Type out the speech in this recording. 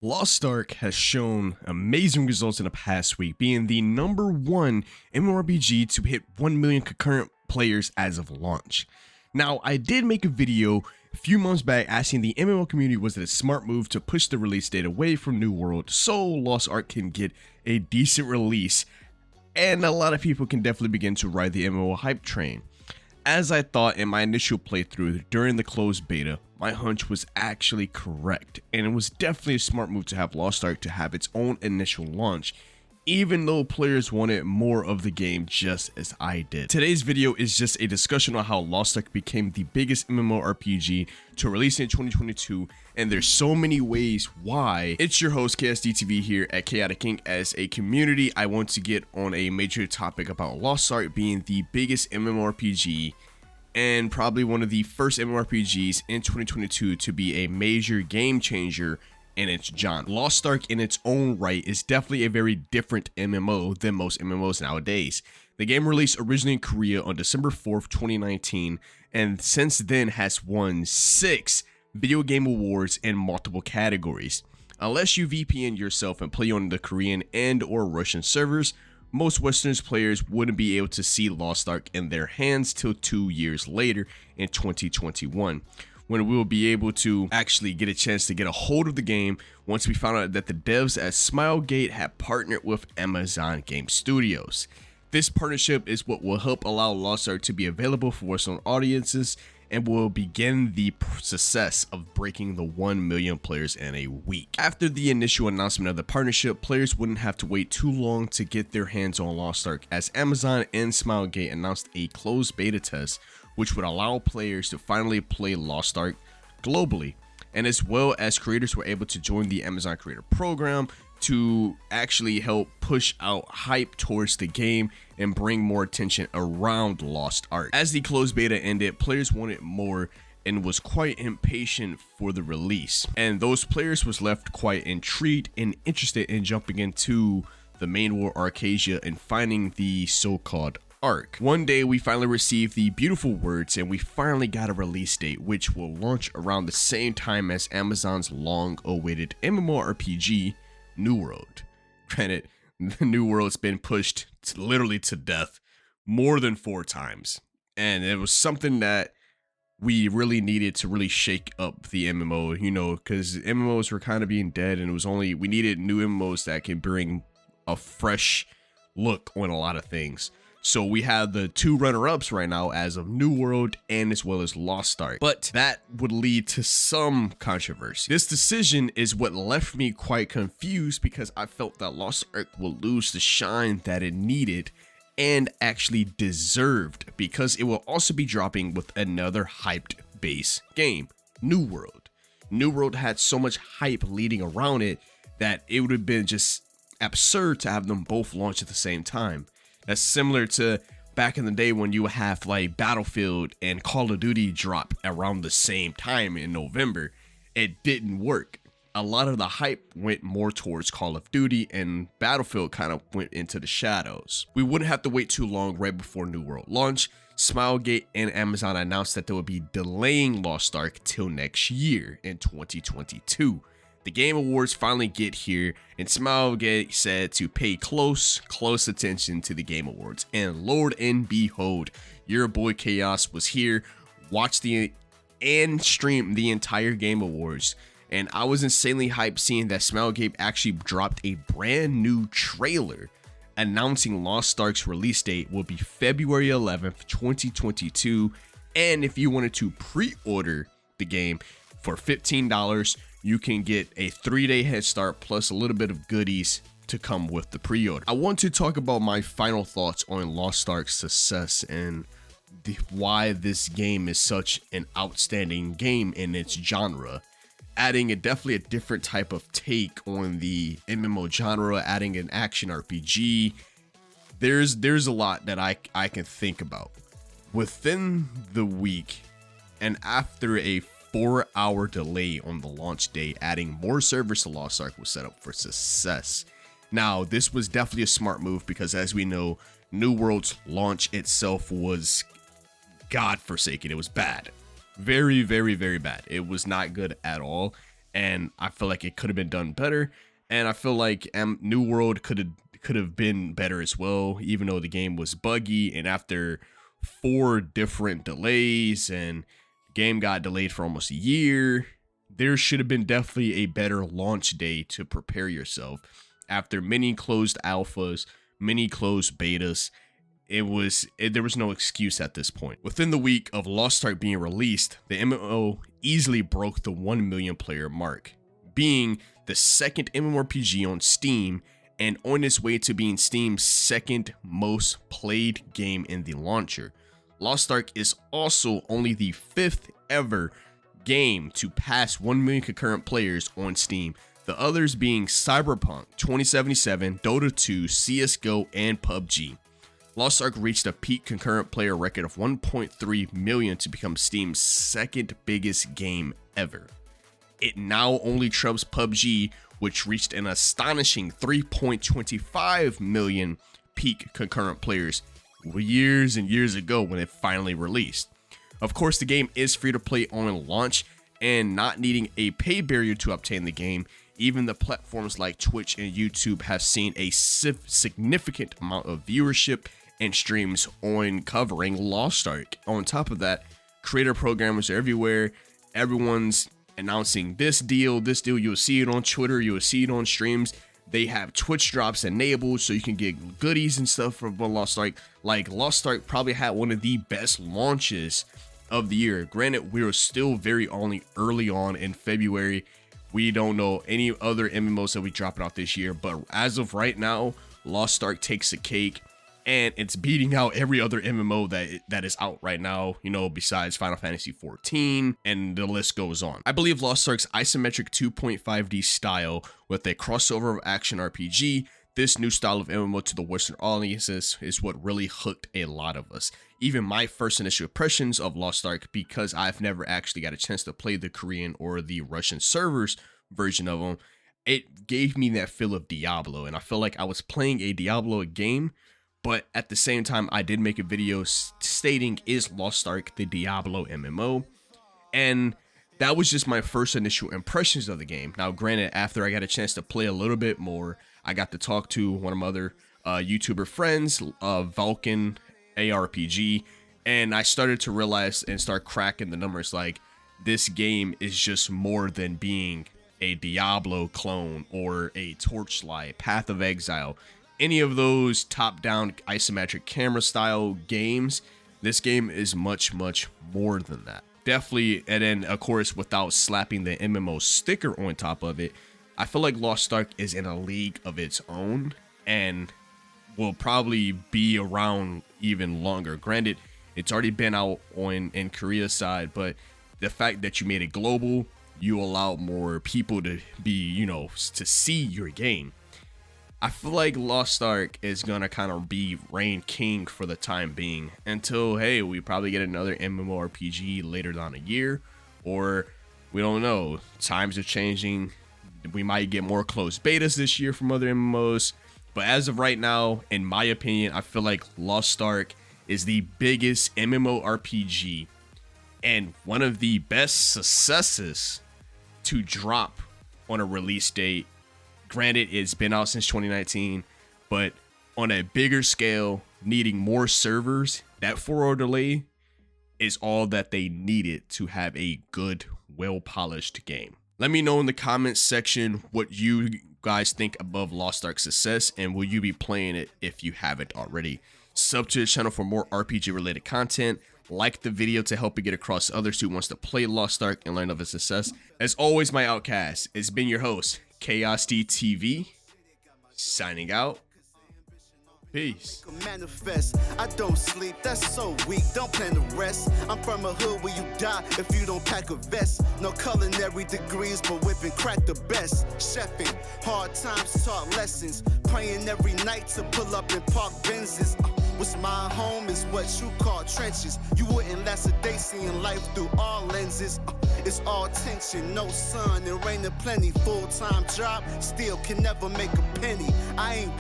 Lost Ark has shown amazing results in the past week, being the #1 MMORPG to hit 1 million concurrent players as of launch. Now, I did make a video a few months back asking the MMO community was it a smart move to push the release date away from New World so Lost Ark can get a decent release, and a lot of people can definitely begin to ride the MMO hype train. As I thought in my initial playthrough during the closed beta, my hunch was actually correct, and it was definitely a smart move to have Lost Ark to have its own initial launch, even though players wanted more of the game just as I did. Today's video is just a discussion on how Lost Ark became the biggest MMORPG to release in 2022, and there's so many ways why. It's your host KSDTV here at Chaotic King. As a community, I want to get on a major topic about Lost Ark being the biggest MMORPG and probably one of the first MMORPGs in 2022 to be a major game changer in its genre. Lost Ark in its own right is definitely a very different MMO than most MMOs nowadays. The game released originally in Korea on December 4th, 2019, and since then has won 6 video game awards in multiple categories. Unless you VPN yourself and play on the Korean and or Russian servers, most Western players wouldn't be able to see Lost Ark in their hands till 2 years later in 2021, when we will be able to actually get a chance to get a hold of the game once we found out that the devs at Smilegate had partnered with Amazon Game Studios. This partnership is what will help allow Lost Ark to be available for Western audiences and will begin the success of breaking the 1 million players in a week. After the initial announcement of the partnership, players wouldn't have to wait too long to get their hands on Lost Ark, as Amazon and Smilegate announced a closed beta test which would allow players to finally play Lost Ark globally, and as well as creators were able to join the Amazon Creator Program to actually help push out hype towards the game and bring more attention around Lost Ark. As the closed beta ended, players wanted more and was quite impatient for the release, and those players was left quite intrigued and interested in jumping into the main world Arcadia and finding the so-called Ark. One day we finally received the beautiful words and we finally got a release date, which will launch around the same time as Amazon's long-awaited MMORPG New World. Granted, the New World's been pushed literally to death more than 4 times, and it was something that we really needed to really shake up the MMO, you know, because MMOs were kind of being dead, and it was only we needed new MMOs that can bring a fresh look on a lot of things. So we have the 2 runner-ups right now as of New World and as well as Lost Ark, but that would lead to some controversy. This decision is what left me quite confused because I felt that Lost Ark will lose the shine that it needed and actually deserved, because it will also be dropping with another hyped base game, New World. New World had so much hype leading around it that it would have been just absurd to have them both launch at the same time. That's similar to back in the day when you would have like Battlefield and Call of Duty drop around the same time in November. It didn't work. A lot of the hype went more towards Call of Duty, and Battlefield kind of went into the shadows. We wouldn't have to wait too long. Right before New World launch, Smilegate and Amazon announced that they would be delaying Lost Ark till next year in 2022. The Game Awards finally get here, and Smilegate said to pay close attention to the Game Awards. And Lord and behold, your boy Chaos was here, watched and streamed the entire Game Awards. And I was insanely hyped seeing that Smilegate actually dropped a brand new trailer announcing Lost Ark's release date will be February 11th, 2022. And if you wanted to pre-order the game for $15, you can get a 3-day head start plus a little bit of goodies to come with the pre-order. I want to talk about my final thoughts on Lost Ark's success and why this game is such an outstanding game in its genre. Adding definitely a different type of take on the MMO genre, adding an action RPG. There's a lot that I can think about. Within the week and after a 4-hour delay on the launch day, adding more servers to Lost Ark was set up for success. Now, this was definitely a smart move because, as we know, New World's launch itself was godforsaken. It was bad. Very, very, very bad. It was not good at all. and I feel like it could have been done better. And I feel like New World could have been better as well, even though the game was buggy. And after 4 different delays and the game got delayed for almost a year, there should have been definitely a better launch day to prepare yourself. After many closed alphas, many closed betas, there was no excuse at this point. Within the week of Lost Ark being released, the MMO easily broke the 1 million player mark, being the second MMORPG on Steam and on its way to being Steam's second most played game in the launcher. Lost Ark is also only the 5th ever game to pass 1 million concurrent players on Steam, the others being Cyberpunk 2077, Dota 2, CSGO, and PUBG. Lost Ark reached a peak concurrent player record of 1.3 million to become Steam's second biggest game ever. It now only trumps PUBG, which reached an astonishing 3.25 million peak concurrent players years and years ago when it finally released. Of course, the game is free to play on launch, and not needing a pay barrier to obtain the game, even the platforms like Twitch and YouTube have seen a significant amount of viewership and streams on covering Lost Ark. On top of that, creator programmers are everywhere. Everyone's announcing this deal. You'll see it on Twitter, you'll see it on streams. They have Twitch drops enabled so you can get goodies and stuff from Lost Ark. Like, Lost Ark probably had one of the best launches of the year. Granted, we were still very early on in February. We don't know any other MMOs that we dropping out this year, but as of right now, Lost Ark takes a cake, and it's beating out every other MMO that is out right now, you know, besides Final Fantasy 14, and the list goes on. I believe Lost Ark's isometric 2.5D style with a crossover of action RPG, this new style of MMO to the Western audiences, is what really hooked a lot of us. Even my first initial impressions of Lost Ark, because I've never actually got a chance to play the Korean or the Russian servers version of them, it gave me that feel of Diablo, and I feel like I was playing a Diablo game. But at the same time, I did make a video stating, is Lost Ark the Diablo MMO? And that was just my first initial impressions of the game. Now, granted, after I got a chance to play a little bit more, I got to talk to one of my other YouTuber friends, Vulcan ARPG, and I started to realize and start cracking the numbers, like, this game is just more than being a Diablo clone or a Torchlight, Path of Exile. Any of those top-down isometric camera style games, this game is much, much more than that. Definitely, and then of course, without slapping the MMO sticker on top of it, I feel like Lost Ark is in a league of its own and will probably be around even longer. Granted, it's already been out in Korea's side, but the fact that you made it global, you allow more people to be, you know, to see your game. I feel like Lost Ark is gonna kind of be reign king for the time being until, hey, we probably get another MMORPG later down a year, or we don't know, times are changing. We might get more closed betas this year from other MMOs, but as of right now, in my opinion, I feel like Lost Ark is the biggest MMORPG and one of the best successes to drop on a release date. Granted, it's been out since 2019, but on a bigger scale, needing more servers, that 4-hour delay is all that they needed to have a good, well-polished game. Let me know in the comments section what you guys think above Lost Ark's success, and will you be playing it if you haven't already. Sub to the channel for more RPG related content. Like the video to help it get across to others who wants to play Lost Ark and learn of its success. As always, my outcast, it's been your host, Chaos TV, signing out. Peace. Manifest. I don't sleep, that's so weak, don't plan to rest. I'm from a hood where you die if you don't pack a vest. No culinary degrees, but whipping crack the best. Chefing, hard times taught lessons. Praying every night to pull up in park Benzes. What's my home is what you call trenches. You wouldn't last a day seeing life through all lenses. It's all tension, no sun, and rain and plenty. Full-time job, still can never make a penny. I ain't